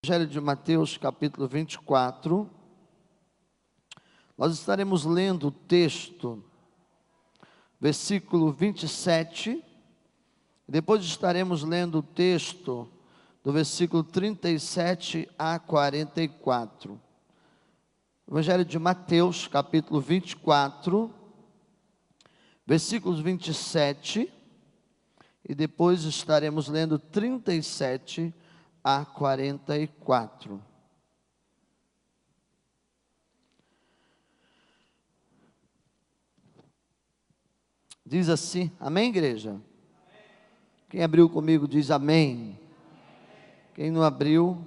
Evangelho de Mateus, capítulo 24, nós estaremos lendo o texto, versículo 27, depois estaremos lendo o texto do versículo 37 a 44. Evangelho de Mateus, capítulo 24, versículos 27, e depois estaremos lendo 37 a 44. Diz assim, amém, igreja? Amém. Quem abriu comigo diz amém. Quem não abriu,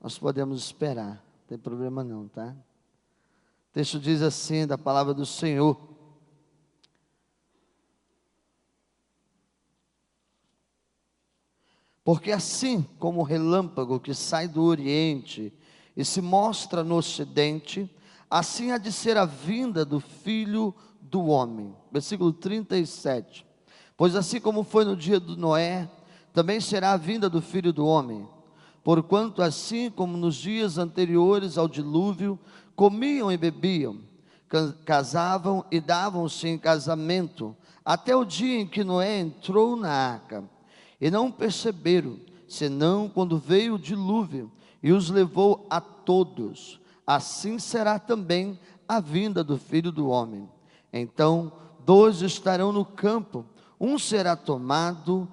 nós podemos esperar, não tem problema não, tá? O texto diz assim, da palavra do Senhor: porque assim como o relâmpago que sai do Oriente e se mostra no Ocidente, assim há de ser a vinda do Filho do Homem. Versículo 37. Pois assim como foi no dia de Noé, também será a vinda do Filho do Homem. Porquanto assim como nos dias anteriores ao dilúvio, comiam e bebiam, casavam e davam-se em casamento, até o dia em que Noé entrou na arca. E não perceberam, senão quando veio o dilúvio e os levou a todos. Assim será também a vinda do Filho do Homem. Então, dois estarão no campo, um será tomado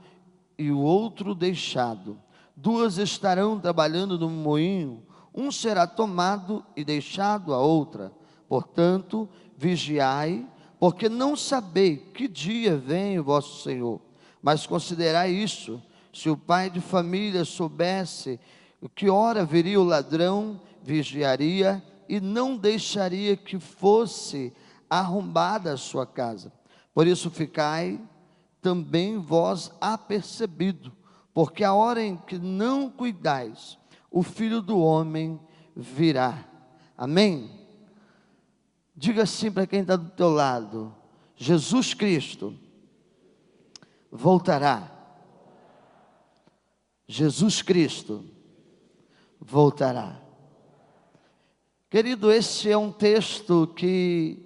e o outro deixado. Duas estarão trabalhando no moinho, um será tomado e deixado a outra. Portanto, vigiai, porque não sabei que dia vem o vosso Senhor. Mas considerai isso: se o pai de família soubesse que hora viria o ladrão, vigiaria e não deixaria que fosse arrombada a sua casa. Por isso ficai também vós apercebido, porque a hora em que não cuidais, o Filho do Homem virá. Amém? Diga assim para quem está do teu lado: Jesus Cristo voltará. Jesus Cristo voltará. Querido, esse é um texto que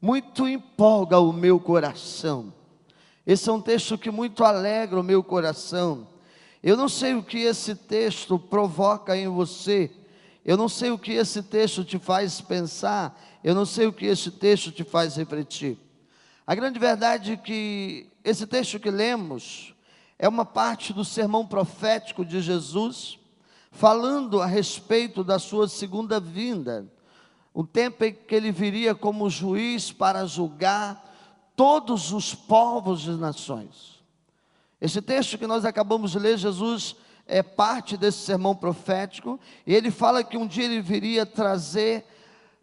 muito empolga o meu coração. Esse é um texto que muito alegra o meu coração. Eu não sei o que esse texto provoca em você. Eu não sei o que esse texto te faz pensar. Eu não sei o que esse texto te faz refletir. A grande verdade é que esse texto que lemos é uma parte do sermão profético de Jesus, falando a respeito da sua segunda vinda, o tempo em que ele viria como juiz para julgar todos os povos e nações. Esse texto que nós acabamos de ler, Jesus é parte desse sermão profético, e ele fala que um dia ele viria trazer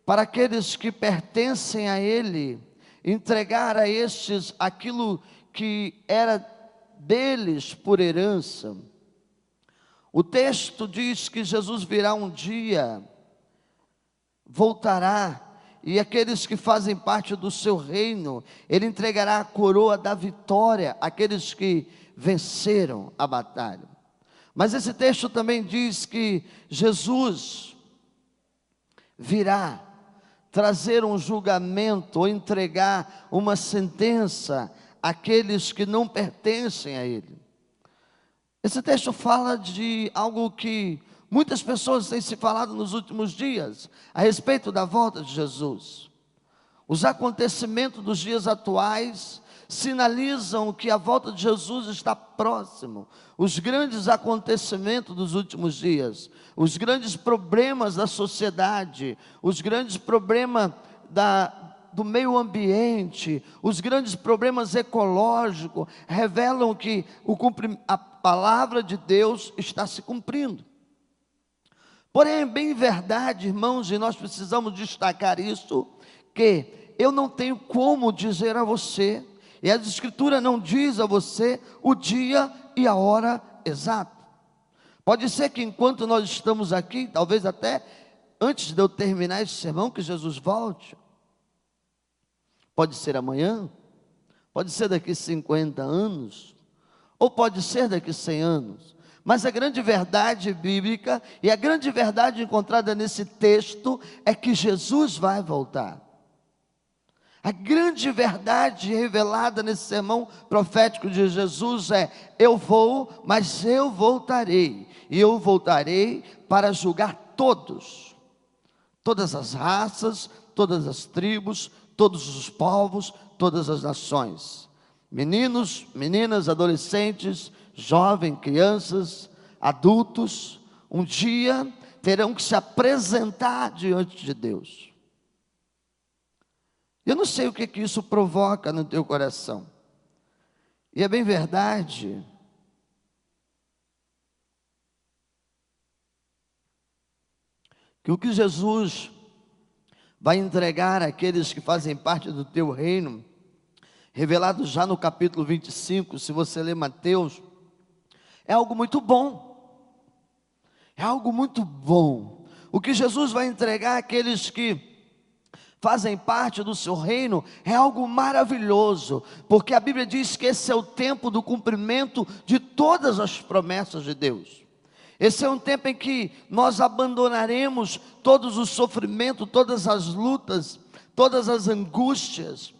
para aqueles que pertencem a ele, entregar a estes aquilo que era deles por herança. O texto diz que Jesus virá um dia, voltará, e aqueles que fazem parte do seu reino, ele entregará a coroa da vitória àqueles que venceram a batalha. Mas esse texto também diz que Jesus virá trazer um julgamento ou entregar uma sentença àqueles que não pertencem a ele. Esse texto fala de algo que muitas pessoas têm se falado nos últimos dias, a respeito da volta de Jesus. Os acontecimentos dos dias atuais sinalizam que a volta de Jesus está próximo. Os grandes acontecimentos dos últimos dias, os grandes problemas da sociedade, os grandes problemas do meio ambiente, os grandes problemas ecológicos, revelam que a palavra de Deus está se cumprindo. Porém, é bem verdade, irmãos, e nós precisamos destacar isso, que eu não tenho como dizer a você, e a Escritura não diz a você o dia e a hora exata. Pode ser que enquanto nós estamos aqui, talvez até antes de eu terminar esse sermão, que Jesus volte. Pode ser amanhã, pode ser daqui 50 anos, ou pode ser daqui 100 anos. Mas a grande verdade bíblica e a grande verdade encontrada nesse texto é que Jesus vai voltar. A grande verdade revelada nesse sermão profético de Jesus é: eu vou, mas eu voltarei. E eu voltarei para julgar todos, todas as raças, todas as tribos, todos os povos, todas as nações. Meninos, meninas, adolescentes, jovens, crianças, adultos, um dia terão que se apresentar diante de Deus. Eu não sei o que isso provoca no teu coração. E é bem verdade que o que Jesus vai entregar àqueles que fazem parte do teu reino, revelado já no capítulo 25, se você ler Mateus, é algo muito bom. É algo muito bom. O que Jesus vai entregar àqueles que fazem parte do seu reino é algo maravilhoso, porque a Bíblia diz que esse é o tempo do cumprimento de todas as promessas de Deus. Esse é um tempo em que nós abandonaremos todos os sofrimentos, todas as lutas, todas as angústias,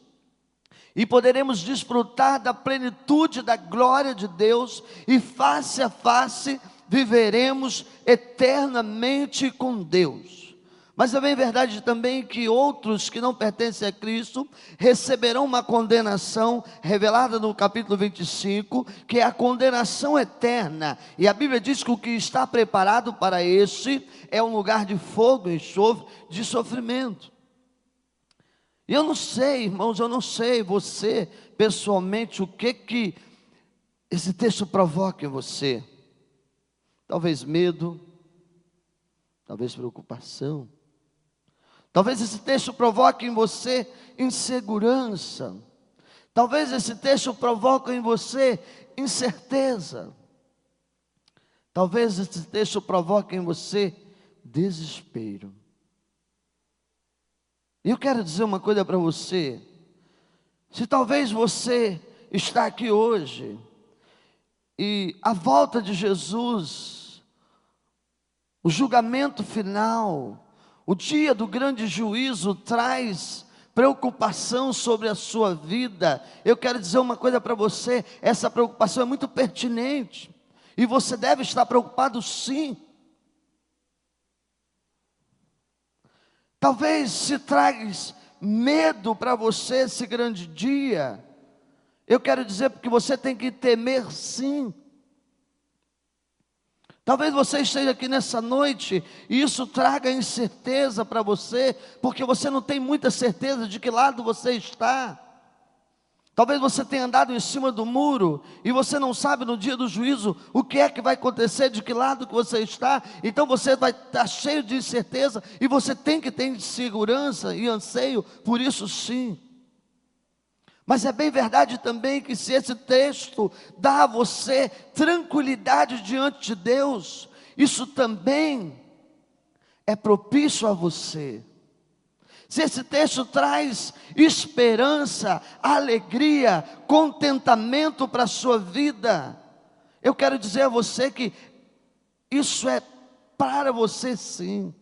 e poderemos desfrutar da plenitude da glória de Deus, e face a face viveremos eternamente com Deus. Mas é bem verdade também que outros que não pertencem a Cristo receberão uma condenação revelada no capítulo 25, que é a condenação eterna. E a Bíblia diz que o que está preparado para este é um lugar de fogo, enxofre, de sofrimento. E eu não sei, irmãos, eu não sei você pessoalmente o que esse texto provoca em você. Talvez medo, talvez preocupação. Talvez esse texto provoque em você insegurança. Talvez esse texto provoque em você incerteza. Talvez esse texto provoque em você desespero. E eu quero dizer uma coisa para você. Se talvez você está aqui hoje e a volta de Jesus, o julgamento final, o dia do grande juízo traz preocupação sobre a sua vida, eu quero dizer uma coisa para você: essa preocupação é muito pertinente, e você deve estar preocupado sim. Talvez se traz medo para você esse grande dia, eu quero dizer porque você tem que temer sim. Talvez você esteja aqui nessa noite e isso traga incerteza para você, porque você não tem muita certeza de que lado você está. Talvez você tenha andado em cima do muro e você não sabe no dia do juízo o que é que vai acontecer, de que lado que você está. Então você vai estar cheio de incerteza e você tem que ter segurança e anseio por isso sim. Mas é bem verdade também que se esse texto dá a você tranquilidade diante de Deus, isso também é propício a você. Se esse texto traz esperança, alegria, contentamento para a sua vida, eu quero dizer a você que isso é para você sim.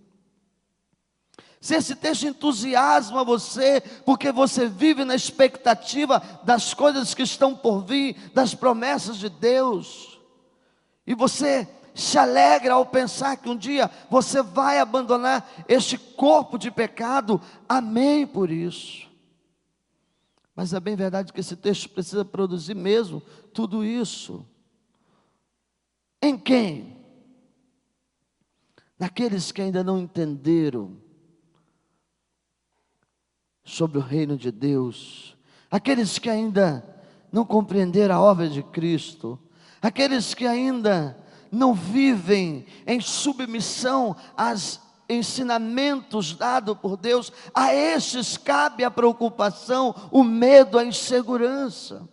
Se esse texto entusiasma você, porque você vive na expectativa das coisas que estão por vir, das promessas de Deus, e você se alegra ao pensar que um dia você vai abandonar este corpo de pecado, amém por isso. Mas é bem verdade que esse texto precisa produzir mesmo tudo isso. Em quem? Naqueles que ainda não entenderam sobre o reino de Deus, aqueles que ainda não compreenderam a obra de Cristo, aqueles que ainda não vivem em submissão aos ensinamentos dados por Deus, a estes cabe a preocupação, o medo, a insegurança.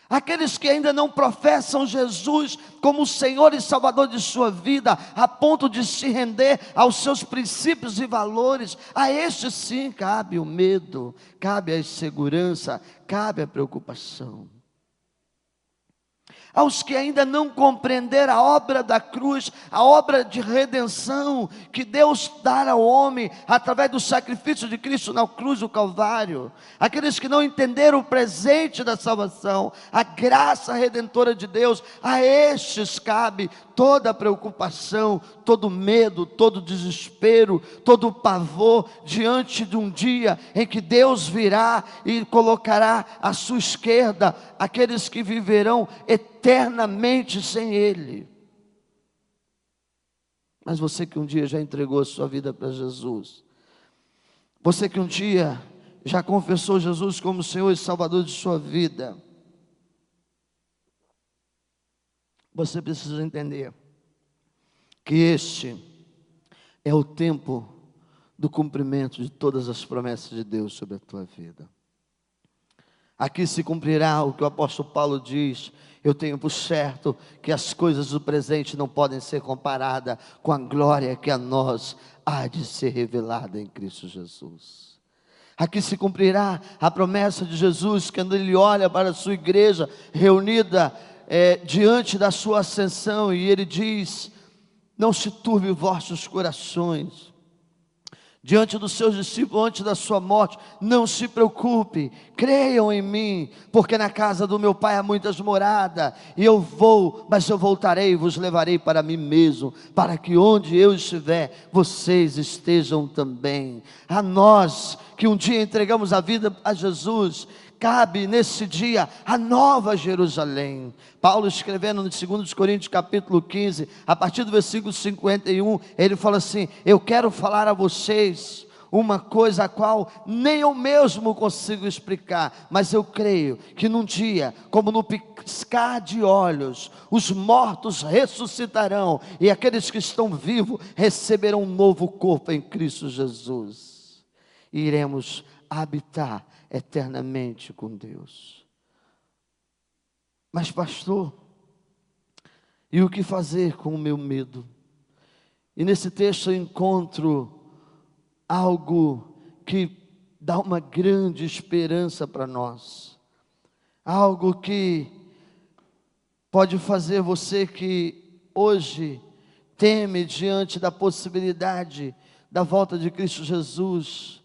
Aqueles que ainda não professam Jesus como o Senhor e Salvador de sua vida, a ponto de se render aos seus princípios e valores, a estes sim cabe o medo, cabe a insegurança, cabe a preocupação. aos que ainda não compreenderam a obra da cruz, a obra de redenção que Deus dá ao homem através do sacrifício de Cristo na cruz do Calvário, aqueles que não entenderam o presente da salvação, a graça redentora de Deus, a estes cabe toda a preocupação, todo medo, todo desespero, todo pavor diante de um dia em que Deus virá e colocará à sua esquerda aqueles que viverão eternamente sem Ele. Mas você que um dia já entregou a sua vida para Jesus, você que um dia já confessou Jesus como Senhor e Salvador de sua vida, você precisa entender que este é o tempo do cumprimento de todas as promessas de Deus sobre a tua vida. Aqui se cumprirá o que o apóstolo Paulo diz: eu tenho por certo que as coisas do presente não podem ser comparadas com a glória que a nós há de ser revelada em Cristo Jesus. Aqui se cumprirá a promessa de Jesus, quando Ele olha para a sua igreja reunida diante da sua ascensão, e Ele diz: não se turbe vossos corações. Diante dos seus discípulos, antes da sua morte, não se preocupe, creiam em mim, porque na casa do meu Pai há muitas moradas, e eu vou, mas eu voltarei e vos levarei para mim mesmo, para que onde eu estiver, vocês estejam também. A nós, que um dia entregamos a vida a Jesus, cabe nesse dia a nova Jerusalém. Paulo, escrevendo no 2 Coríntios capítulo 15, a partir do versículo 51, ele fala assim: eu quero falar a vocês uma coisa a qual nem eu mesmo consigo explicar, mas eu creio que num dia, como no piscar de olhos, os mortos ressuscitarão, e aqueles que estão vivos receberão um novo corpo em Cristo Jesus, e iremos habitar eternamente com Deus. Mas pastor, e o que fazer com o meu medo? E nesse texto eu encontro algo que dá uma grande esperança para nós, algo que pode fazer você que hoje teme diante da possibilidade da volta de Cristo Jesus,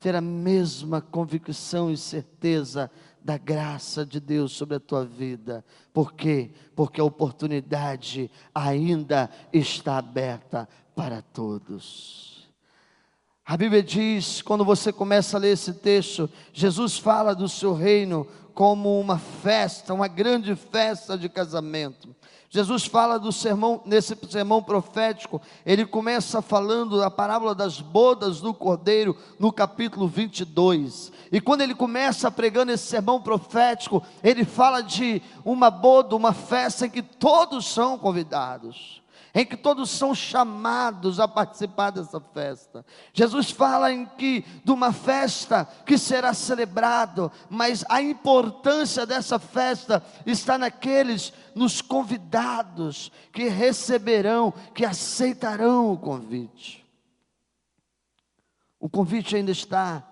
ter a mesma convicção e certeza da graça de Deus sobre a tua vida. Por quê? Porque a oportunidade ainda está aberta para todos. A Bíblia diz, quando você começa a ler esse texto, Jesus fala do seu reino como uma festa, uma grande festa de casamento. Jesus fala do sermão, nesse sermão profético, ele começa falando da parábola das bodas do Cordeiro, no capítulo 22, e quando ele começa pregando esse sermão profético, ele fala de uma boda, uma festa em que todos são convidados, em que todos são chamados a participar dessa festa. Jesus fala de uma festa que será celebrada, mas a importância dessa festa está nos convidados que receberão, que aceitarão o convite. O convite ainda está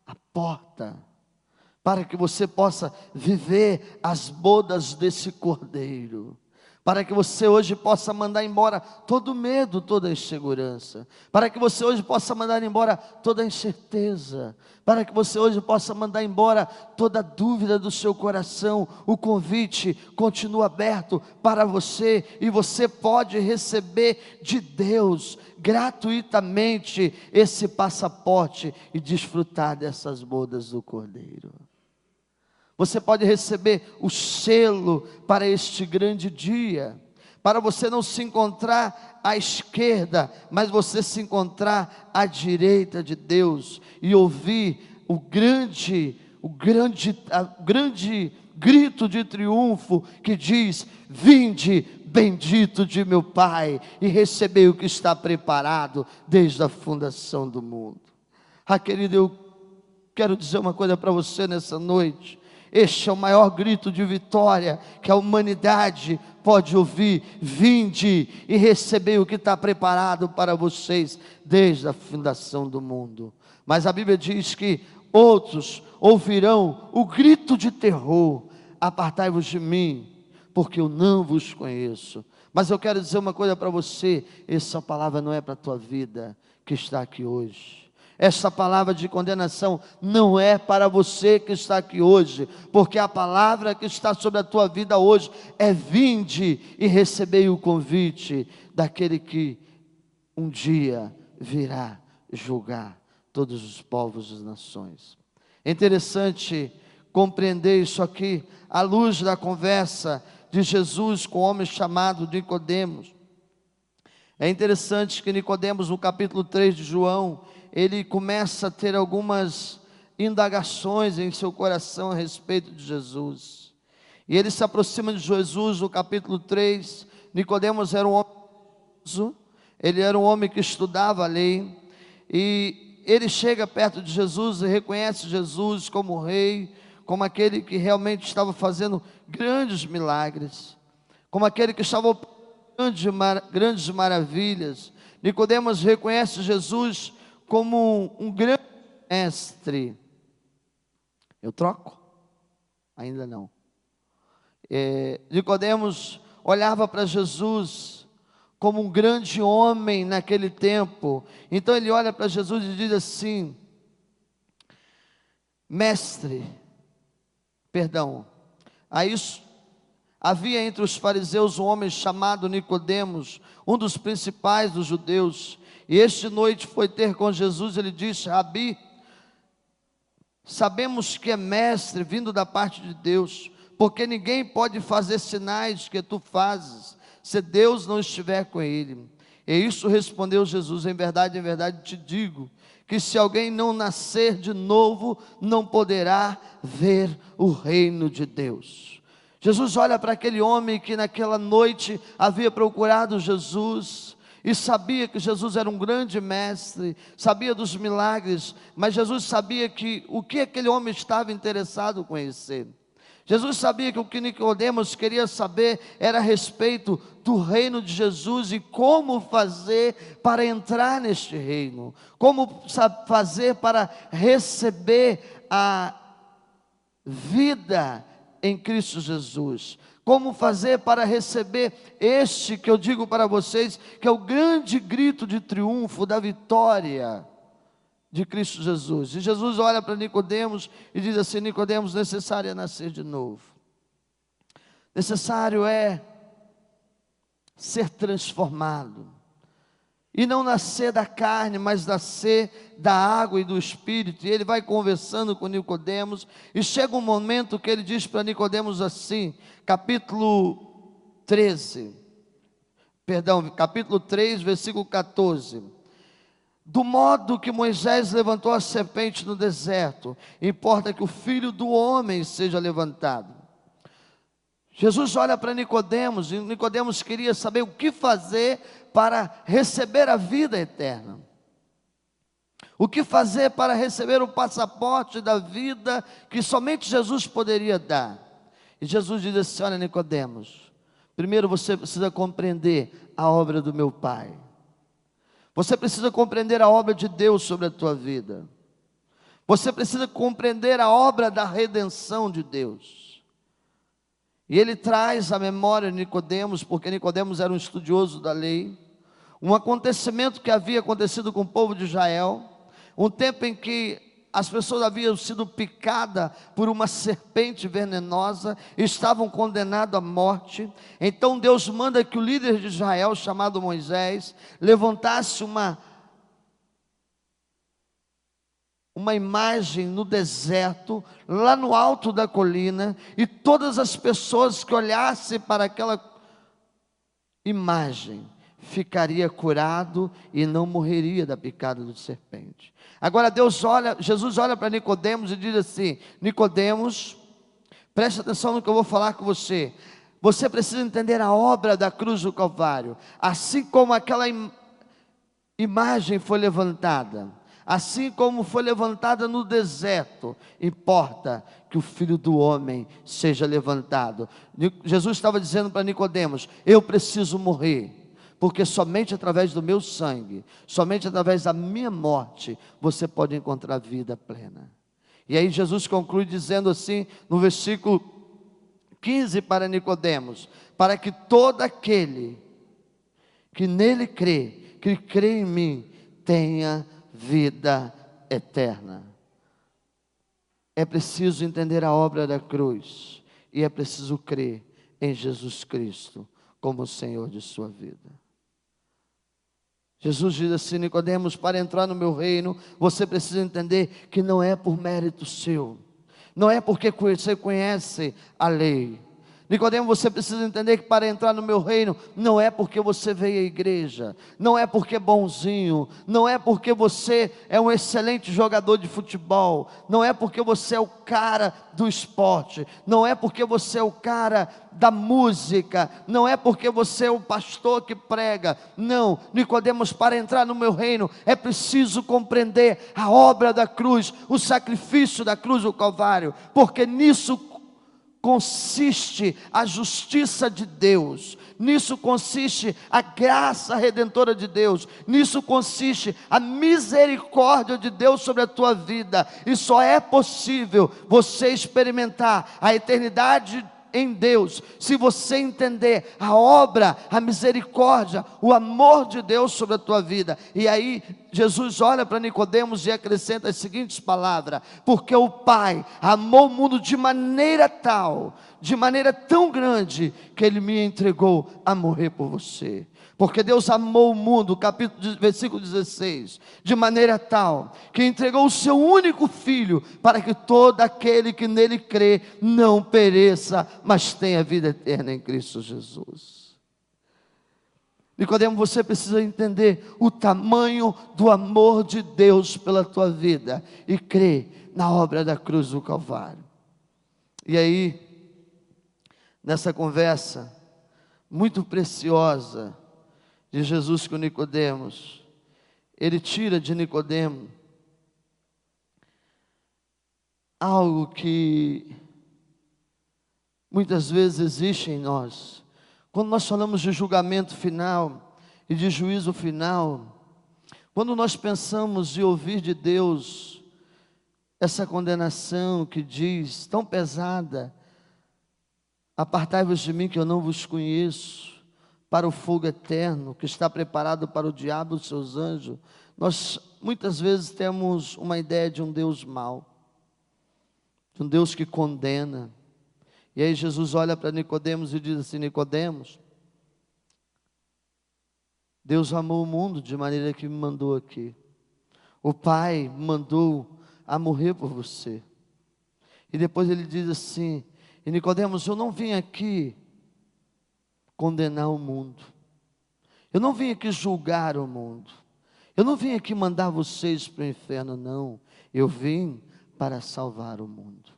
à porta, para que você possa viver as bodas desse Cordeiro, para que você hoje possa mandar embora todo medo, toda insegurança, para que você hoje possa mandar embora toda incerteza, para que você hoje possa mandar embora toda dúvida do seu coração. O convite continua aberto para você, e você pode receber de Deus gratuitamente esse passaporte e desfrutar dessas bodas do Cordeiro. Você pode receber o selo para este grande dia, para você não se encontrar à esquerda, mas você se encontrar à direita de Deus, e ouvir o grande grito de triunfo que diz: vinde, bendito de meu Pai, e recebei o que está preparado desde a fundação do mundo. Querido, eu quero dizer uma coisa para você nessa noite. Este é o maior grito de vitória que a humanidade pode ouvir: vinde e recebei o que está preparado para vocês desde a fundação do mundo. Mas a Bíblia diz que outros ouvirão o grito de terror: apartai-vos de mim, porque eu não vos conheço. Mas eu quero dizer uma coisa para você: essa palavra não é para a tua vida que está aqui hoje. Essa palavra de condenação não é para você que está aqui hoje, porque a palavra que está sobre a tua vida hoje é: vinde e recebei o convite daquele que um dia virá julgar todos os povos e nações. É interessante compreender isso aqui à luz da conversa de Jesus com o homem chamado Nicodemos. É interessante que Nicodemos, no capítulo 3 de João, ele começa a ter algumas indagações em seu coração a respeito de Jesus. E ele se aproxima de Jesus no capítulo 3. Nicodemos era um homem, ele era um homem que estudava a lei, e ele chega perto de Jesus e reconhece Jesus como rei, como aquele que realmente estava fazendo grandes milagres, como aquele que estava grandes maravilhas. Nicodemos reconhece Jesus como um grande mestre. Eu troco? Ainda não. Nicodemos olhava para Jesus como um grande homem naquele tempo. Então ele olha para Jesus e diz assim: mestre, perdão, havia entre os fariseus um homem chamado Nicodemos, um dos principais dos judeus. E esta noite foi ter com Jesus. Ele disse: Rabi, sabemos que é mestre vindo da parte de Deus, porque ninguém pode fazer sinais que tu fazes, se Deus não estiver com ele. E isso respondeu Jesus: em verdade te digo, que se alguém não nascer de novo, não poderá ver o reino de Deus. Jesus olha para aquele homem que naquela noite havia procurado Jesus, e sabia que Jesus era um grande mestre, sabia dos milagres, mas Jesus sabia que o que aquele homem estava interessado em conhecer. Jesus sabia que o que Nicodemos queria saber era a respeito do reino de Jesus e como fazer para entrar neste reino, como fazer para receber a vida em Cristo Jesus, como fazer para receber este que eu digo para vocês, que é o grande grito de triunfo da vitória de Cristo Jesus. E Jesus olha para Nicodemos e diz assim: Nicodemos, necessário é nascer de novo, necessário é ser transformado, e não nascer da carne, mas nascer da água e do Espírito. E ele vai conversando com Nicodemos, e chega um momento que ele diz para Nicodemos assim, capítulo 3, versículo 14: do modo que Moisés levantou a serpente no deserto, importa que o Filho do Homem seja levantado. Jesus olha para Nicodemos, e Nicodemos queria saber o que fazer para receber a vida eterna. O que fazer para receber o passaporte da vida que somente Jesus poderia dar. E Jesus diz assim: olha, Nicodemos, primeiro você precisa compreender a obra do meu Pai. Você precisa compreender a obra de Deus sobre a tua vida. Você precisa compreender a obra da redenção de Deus. E ele traz à memória de Nicodemos, porque Nicodemos era um estudioso da lei, um acontecimento que havia acontecido com o povo de Israel, um tempo em que as pessoas haviam sido picadas por uma serpente venenosa, estavam condenados à morte. Então Deus manda que o líder de Israel, chamado Moisés, levantasse uma imagem no deserto, lá no alto da colina, e todas as pessoas que olhassem para aquela imagem ficaria curado e não morreria da picada de serpente. Agora Jesus olha para Nicodemos e diz assim: Nicodemos, preste atenção no que eu vou falar com você. Você precisa entender a obra da cruz do Calvário. Assim como aquela imagem foi levantada, assim como foi levantada no deserto, importa que o Filho do Homem seja levantado. Jesus estava dizendo para Nicodemos: eu preciso morrer, porque somente através do meu sangue, somente através da minha morte, você pode encontrar vida plena. E aí Jesus conclui dizendo assim, no versículo 15 para Nicodemos, para que todo aquele que nele crê, que crê em mim, tenha vida eterna. É preciso entender a obra da cruz, e é preciso crer em Jesus Cristo como o Senhor de sua vida. Jesus diz assim: Nicodemos, para entrar no meu reino, você precisa entender que não é por mérito seu, não é porque você conhece a lei. Nicodemo, você precisa entender que para entrar no meu reino, não é porque você veio à igreja, não é porque é bonzinho, não é porque você é um excelente jogador de futebol, não é porque você é o cara do esporte, não é porque você é o cara da música, não é porque você é o pastor que prega. Não, Nicodemos, para entrar no meu reino, é preciso compreender a obra da cruz, o sacrifício da cruz do Calvário, porque nisso consiste a justiça de Deus, nisso consiste a graça redentora de Deus, nisso consiste a misericórdia de Deus sobre a tua vida. E só é possível você experimentar a eternidade em Deus se você entender a obra, a misericórdia, o amor de Deus sobre a tua vida. E aí Jesus olha para Nicodemos e acrescenta as seguintes palavras: porque o Pai amou o mundo de maneira tal, de maneira tão grande, que Ele me entregou a morrer por você. Porque Deus amou o mundo, versículo 16, de maneira tal, que entregou o seu único Filho, para que todo aquele que nele crê, não pereça, mas tenha vida eterna em Cristo Jesus. Nicodemo, você precisa entender o tamanho do amor de Deus pela tua vida, e crer na obra da cruz do Calvário. E aí, nessa conversa muito preciosa de Jesus com Nicodemos, Ele tira de Nicodemo algo que muitas vezes existe em nós. Quando nós falamos de julgamento final e de juízo final, quando nós pensamos em ouvir de Deus essa condenação que diz, tão pesada: apartai-vos de mim que eu não vos conheço, para o fogo eterno que está preparado para o diabo e os seus anjos. Nós muitas vezes temos uma ideia de um Deus mau, de um Deus que condena. E aí Jesus olha para Nicodemos e diz assim: Nicodemos, Deus amou o mundo de maneira que me mandou aqui. O Pai me mandou a morrer por você. E depois ele diz assim: e Nicodemos, eu não vim aqui condenar o mundo, eu não vim aqui julgar o mundo, eu não vim aqui mandar vocês para o inferno, não. Eu vim para salvar o mundo,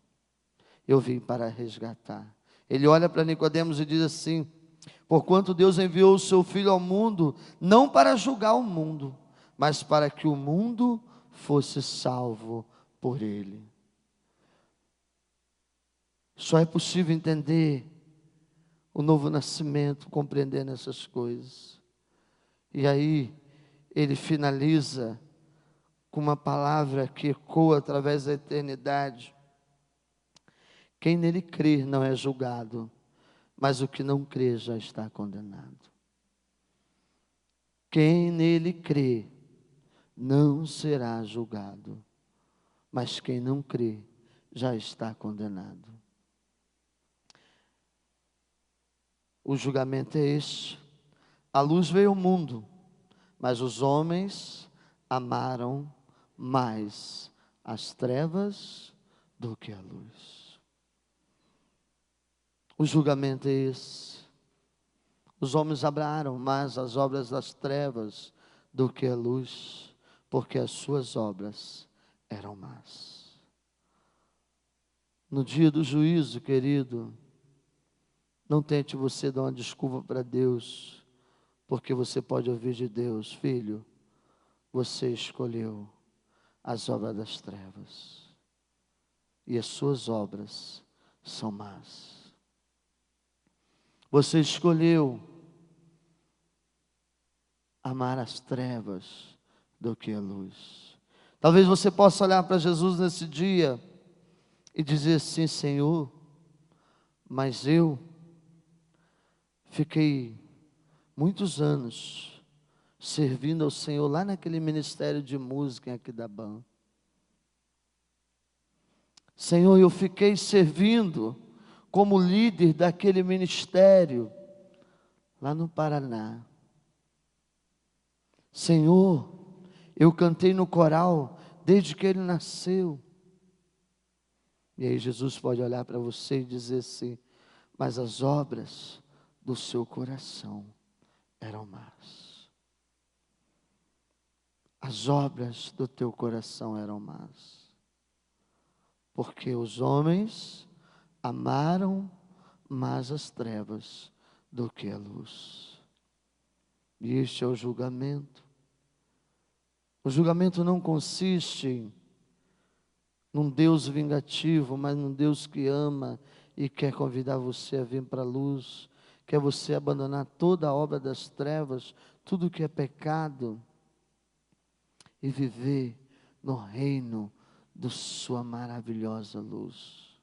eu vim para resgatar. Ele olha para Nicodemos e diz assim: porquanto Deus enviou o seu Filho ao mundo, não para julgar o mundo, mas para que o mundo fosse salvo por ele. Só é possível entender o novo nascimento, compreendendo essas coisas. E aí ele finaliza com uma palavra que ecoa através da eternidade: quem nele crê não é julgado, mas o que não crê já está condenado. Quem nele crê não será julgado, mas quem não crê já está condenado. O julgamento é este: a luz veio ao mundo, mas os homens amaram mais as trevas do que a luz. O julgamento é esse: os homens amaram mais as obras das trevas do que a luz, porque as suas obras eram más. No dia do juízo, querido, não tente você dar uma desculpa para Deus, porque você pode ouvir de Deus: filho, você escolheu as obras das trevas, e as suas obras são más. Você escolheu amar as trevas do que a luz. Talvez você possa olhar para Jesus nesse dia e dizer assim: Senhor, Mas eu fiquei muitos anos servindo ao Senhor lá naquele ministério de música em Aquidauana. Senhor, eu fiquei servindo como líder daquele ministério lá no Paraná. Senhor, eu cantei no coral desde que ele nasceu. E aí Jesus pode olhar para você e dizer assim: mas as obras do seu coração eram más. As obras do teu coração eram más. Porque os homens amaram mais as trevas do que a luz. E este é o julgamento. O julgamento não consiste num Deus vingativo, mas num Deus que ama e quer convidar você a vir para a luz, quer você abandonar toda a obra das trevas, tudo que é pecado, e viver no reino da sua maravilhosa luz.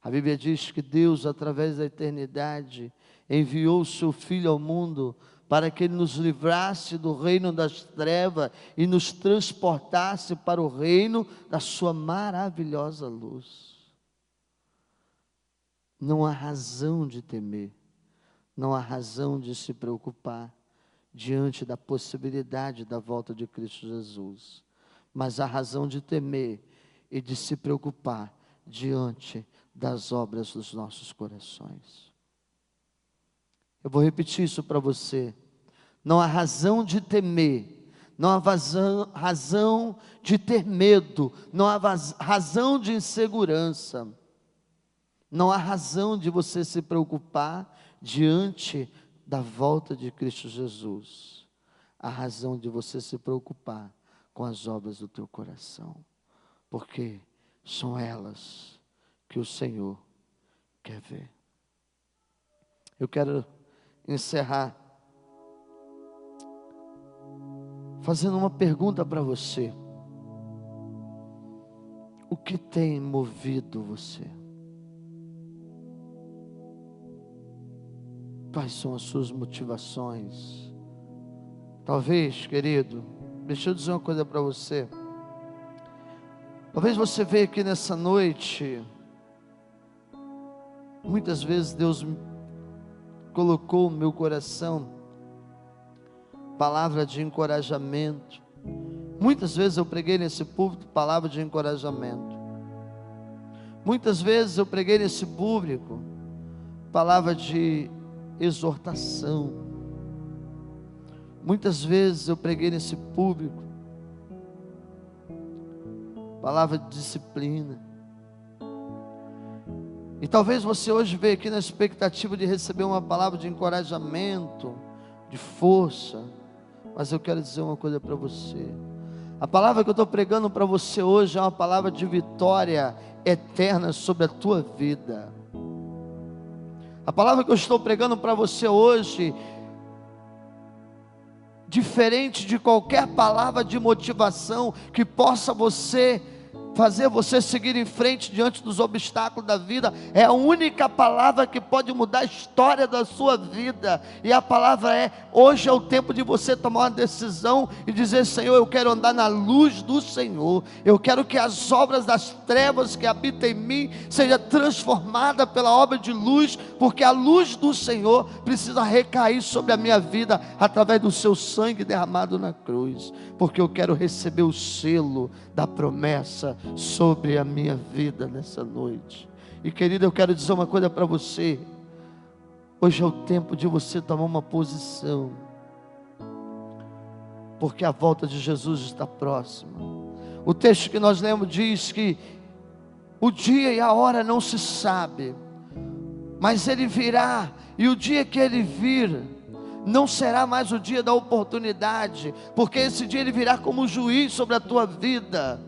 A Bíblia diz que Deus, através da eternidade, enviou o seu Filho ao mundo para que Ele nos livrasse do reino das trevas e nos transportasse para o reino da sua maravilhosa luz. Não há razão de temer, não há razão de se preocupar diante da possibilidade da volta de Cristo Jesus, mas há razão de temer e de se preocupar diante das obras dos nossos corações. Eu vou repetir isso para você. Não há razão de temer, não há razão de ter medo, não há razão de insegurança, não há razão de você se preocupar diante da volta de Cristo Jesus. Há razão de você se preocupar com as obras do teu coração, porque são elas que o Senhor quer ver. Eu quero encerrar fazendo uma pergunta para você: o que tem movido você? Quais são as suas motivações? Talvez, querido, deixa eu dizer uma coisa para você. Talvez você veja aqui nessa noite, muitas vezes Deus colocou no meu coração palavra de encorajamento. Muitas vezes eu preguei nesse púlpito palavra de encorajamento. Muitas vezes eu preguei nesse público palavra de exortação. Muitas vezes eu preguei nesse público palavra de disciplina. E talvez você hoje veja aqui na expectativa de receber uma palavra de encorajamento, de força. Mas eu quero dizer uma coisa para você: a palavra que eu estou pregando para você hoje é uma palavra de vitória eterna sobre a tua vida. A palavra que eu estou pregando para você hoje, diferente de qualquer palavra de motivação que possa fazer você seguir em frente diante dos obstáculos da vida, é a única palavra que pode mudar a história da sua vida. E a palavra é: hoje é o tempo de você tomar uma decisão e dizer: Senhor, eu quero andar na luz do Senhor, eu quero que as obras das trevas que habitam em mim seja transformada pela obra de luz, porque a luz do Senhor precisa recair sobre a minha vida através do seu sangue derramado na cruz, porque eu quero receber o selo da promessa sobre a minha vida nessa noite. E querido, eu quero dizer uma coisa para você: hoje é o tempo de você tomar uma posição, porque a volta de Jesus está próxima. O texto que nós lemos diz que o dia e a hora não se sabe, mas Ele virá, e o dia que Ele vir não será mais o dia da oportunidade, porque esse dia Ele virá como juiz sobre a tua vida.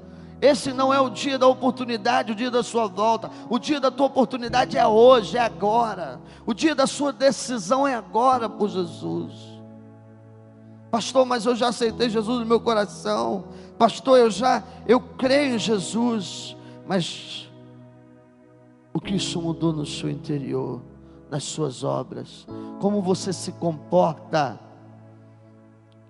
Esse não é o dia da oportunidade, o dia da sua volta. O dia da tua oportunidade é hoje, é agora. O dia da sua decisão é agora por Jesus. Pastor, mas eu já aceitei Jesus no meu coração. Pastor, eu creio em Jesus. Mas o que isso mudou no seu interior, nas suas obras, como você se comporta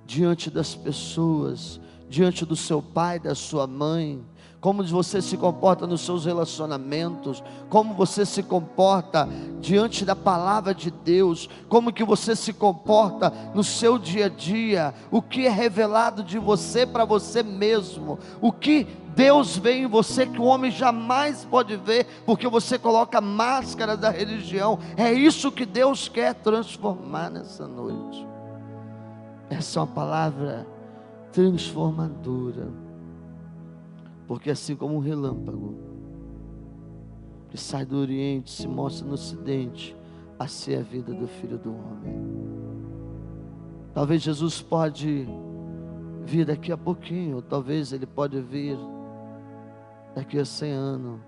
diante das pessoas, diante do seu pai, da sua mãe, como você se comporta nos seus relacionamentos, como você se comporta diante da palavra de Deus, como que você se comporta no seu dia a dia, o que é revelado de você para você mesmo, o que Deus vê em você que o homem jamais pode ver, porque você coloca a máscara da religião. É isso que Deus quer transformar nessa noite. Essa é uma palavra transformadora, porque assim como um relâmpago que sai do Oriente, se mostra no Ocidente, assim é a vida do Filho do Homem. Talvez Jesus pode vir daqui a pouquinho, ou talvez Ele pode vir daqui a 100 anos,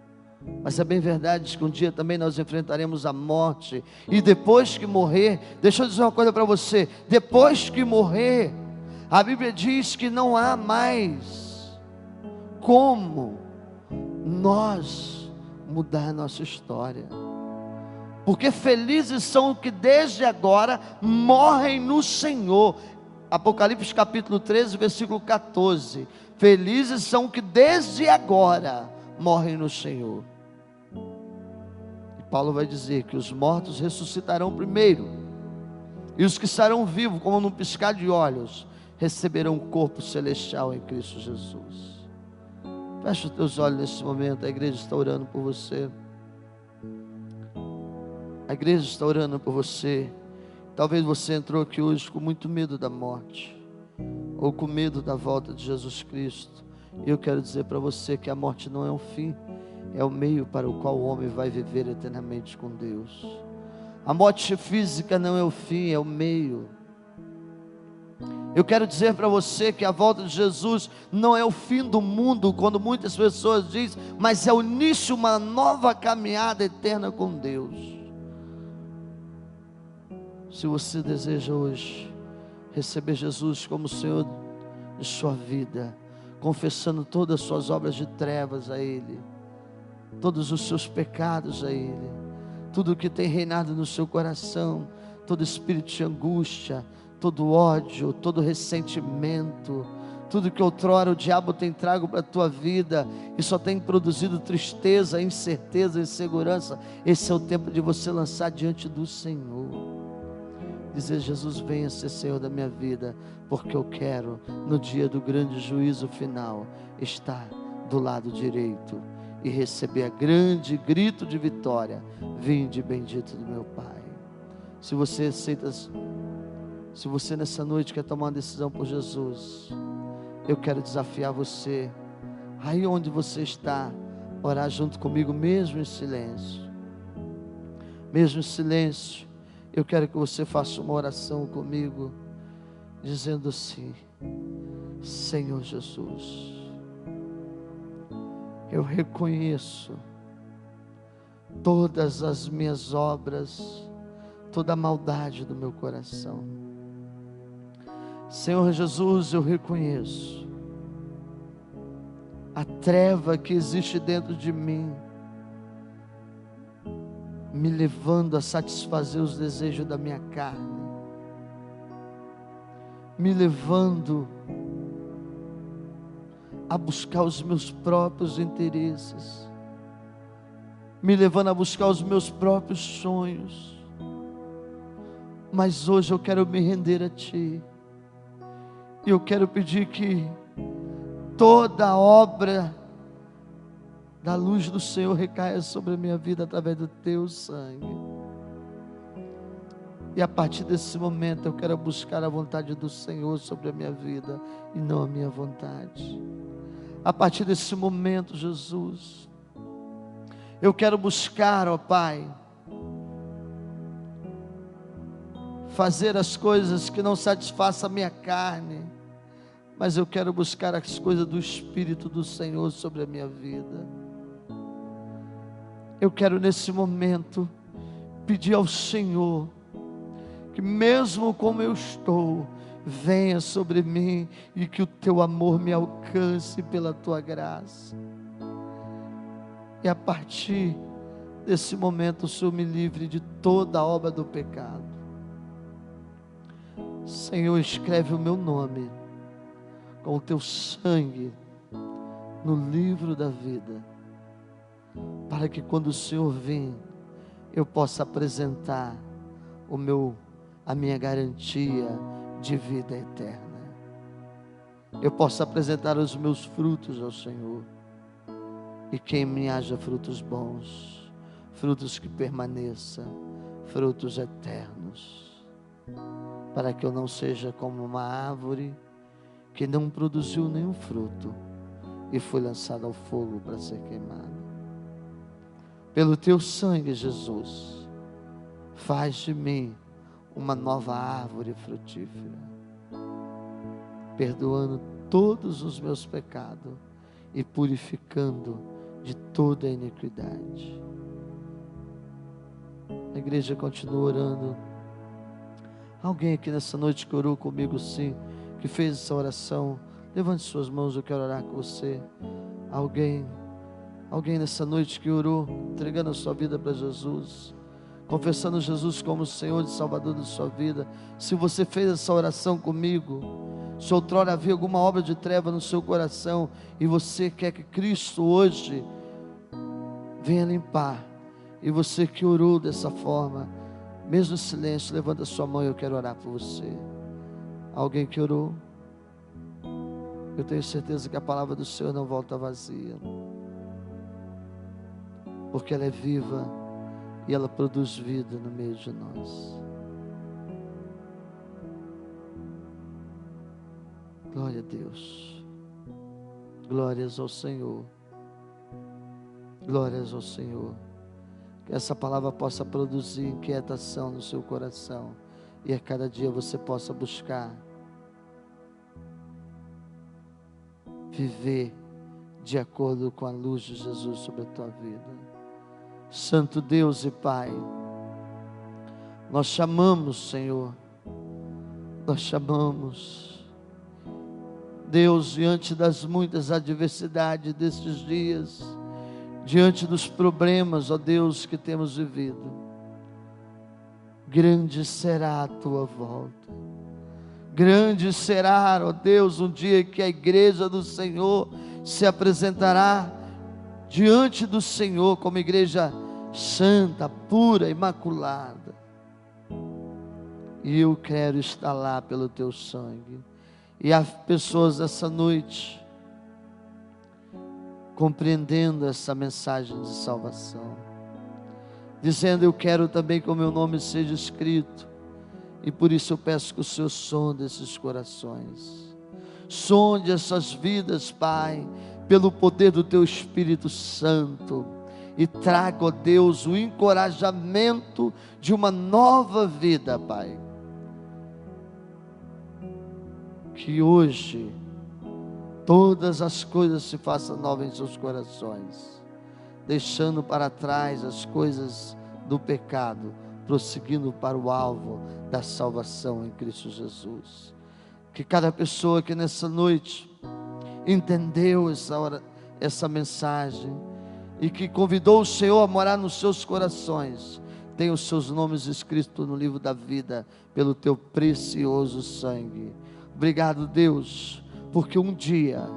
mas é bem verdade que um dia também nós enfrentaremos a morte, e depois que morrer, deixa eu dizer uma coisa para você, depois que morrer, a Bíblia diz que não há mais como nós mudar a nossa história, porque felizes são os que desde agora morrem no Senhor. Apocalipse capítulo 13, versículo 14, felizes são os que desde agora morrem no Senhor. E Paulo vai dizer que os mortos ressuscitarão primeiro, e os que estarão vivos, como num piscar de olhos, receberão um corpo celestial em Cristo Jesus. Fecha os teus olhos nesse momento, a igreja está orando por você. A igreja está orando por você. Talvez você entrou aqui hoje com muito medo da morte, ou com medo da volta de Jesus Cristo. E eu quero dizer para você que a morte não é um fim, é o meio para o qual o homem vai viver eternamente com Deus. A morte física não é o fim, é o meio. Eu quero dizer para você que a volta de Jesus não é o fim do mundo, quando muitas pessoas dizem, mas é o início de uma nova caminhada eterna com Deus. Se você deseja hoje receber Jesus como Senhor de sua vida, confessando todas as suas obras de trevas a Ele, todos os seus pecados a Ele, tudo que tem reinado no seu coração, todo espírito de angústia, todo ódio, todo ressentimento, tudo que outrora o diabo tem trago para a tua vida e só tem produzido tristeza, incerteza, insegurança, esse é o tempo de você lançar diante do Senhor, dizer: Jesus, venha ser Senhor da minha vida, porque eu quero no dia do grande juízo final estar do lado direito e receber a grande grito de vitória: vinde bendito do meu Pai. Se você aceita, se você nessa noite quer tomar uma decisão por Jesus, eu quero desafiar você, aí onde você está, orar junto comigo, mesmo em silêncio. Mesmo em silêncio, eu quero que você faça uma oração comigo, dizendo assim: Senhor Jesus, eu reconheço todas as minhas obras, toda a maldade do meu coração. Senhor Jesus, eu reconheço a treva que existe dentro de mim, me levando a satisfazer os desejos da minha carne, me levando a buscar os meus próprios interesses, me levando a buscar os meus próprios sonhos. Mas hoje eu quero me render a Ti, e eu quero pedir que toda a obra da luz do Senhor recaia sobre a minha vida através do Teu sangue. E a partir desse momento eu quero buscar a vontade do Senhor sobre a minha vida e não a minha vontade. A partir desse momento, Jesus, eu quero buscar, ó Pai, fazer as coisas que não satisfaçam a minha carne, mas eu quero buscar as coisas do Espírito do Senhor sobre a minha vida. Eu quero nesse momento pedir ao Senhor que mesmo como eu estou, venha sobre mim e que o Teu amor me alcance pela Tua graça. E a partir nesse momento o Senhor me livre de toda a obra do pecado. Senhor, escreve o meu nome com o teu sangue no livro da vida, para que quando o Senhor vir, eu possa apresentar a minha garantia de vida eterna. Eu possa apresentar os meus frutos ao Senhor, e que em mim haja frutos bons, frutos que permaneçam, frutos eternos, para que eu não seja como uma árvore que não produziu nenhum fruto e foi lançada ao fogo para ser queimada. Pelo teu sangue, Jesus, faz de mim uma nova árvore frutífera, perdoando todos os meus pecados e purificando de toda a iniquidade. A igreja continua orando. Alguém aqui nessa noite que orou comigo, sim, que fez essa oração, levante suas mãos, eu quero orar com você. Alguém nessa noite que orou, entregando a sua vida para Jesus, confessando Jesus como o Senhor e Salvador da sua vida. Se você fez essa oração comigo, se outrora havia alguma obra de treva no seu coração, e você quer que Cristo hoje venha limpar, e você que orou dessa forma, mesmo em silêncio, levanta a sua mão e eu quero orar por você. Alguém que orou? Eu tenho certeza que a palavra do Senhor não volta vazia, porque ela é viva e ela produz vida no meio de nós. Glória a Deus. Glórias ao Senhor. Glórias ao Senhor. Que essa palavra possa produzir inquietação no seu coração, e a cada dia você possa buscar viver de acordo com a luz de Jesus sobre a tua vida. Santo Deus e Pai, nós chamamos, Senhor, nós chamamos, Deus, diante das muitas adversidades destes dias, diante dos problemas, ó Deus, que temos vivido, grande será a tua volta, grande será, ó Deus, um dia que a igreja do Senhor se apresentará diante do Senhor como igreja santa, pura, imaculada, e eu quero estar lá pelo teu sangue. E há pessoas essa noite compreendendo essa mensagem de salvação, dizendo: eu quero também que o meu nome seja escrito. E por isso eu peço que o Senhor sonde esses corações, sonde essas vidas, Pai, pelo poder do teu Espírito Santo, e traga, ó Deus, o encorajamento de uma nova vida, Pai. Que hoje todas as coisas se façam novas em seus corações, deixando para trás as coisas do pecado, prosseguindo para o alvo da salvação em Cristo Jesus. Que cada pessoa que nessa noite entendeu essa mensagem e que convidou o Senhor a morar nos seus corações, tenha os seus nomes escritos no livro da vida pelo teu precioso sangue. Obrigado, Deus, porque um dia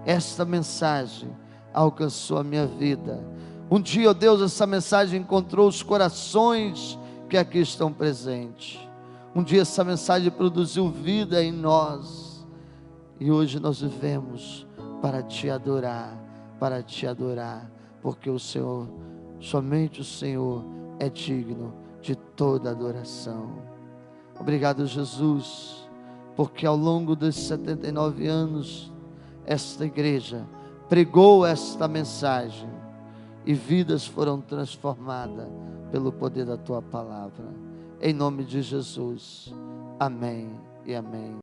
esta mensagem alcançou a minha vida. Um dia, ó Deus, essa mensagem encontrou os corações que aqui estão presentes. Um dia essa mensagem produziu vida em nós, e hoje nós vivemos para te adorar, porque o Senhor, somente o Senhor é digno de toda adoração. Obrigado, Jesus, porque ao longo desses 79 anos, esta igreja pregou esta mensagem, e vidas foram transformadas pelo poder da tua palavra. Em nome de Jesus, amém e amém.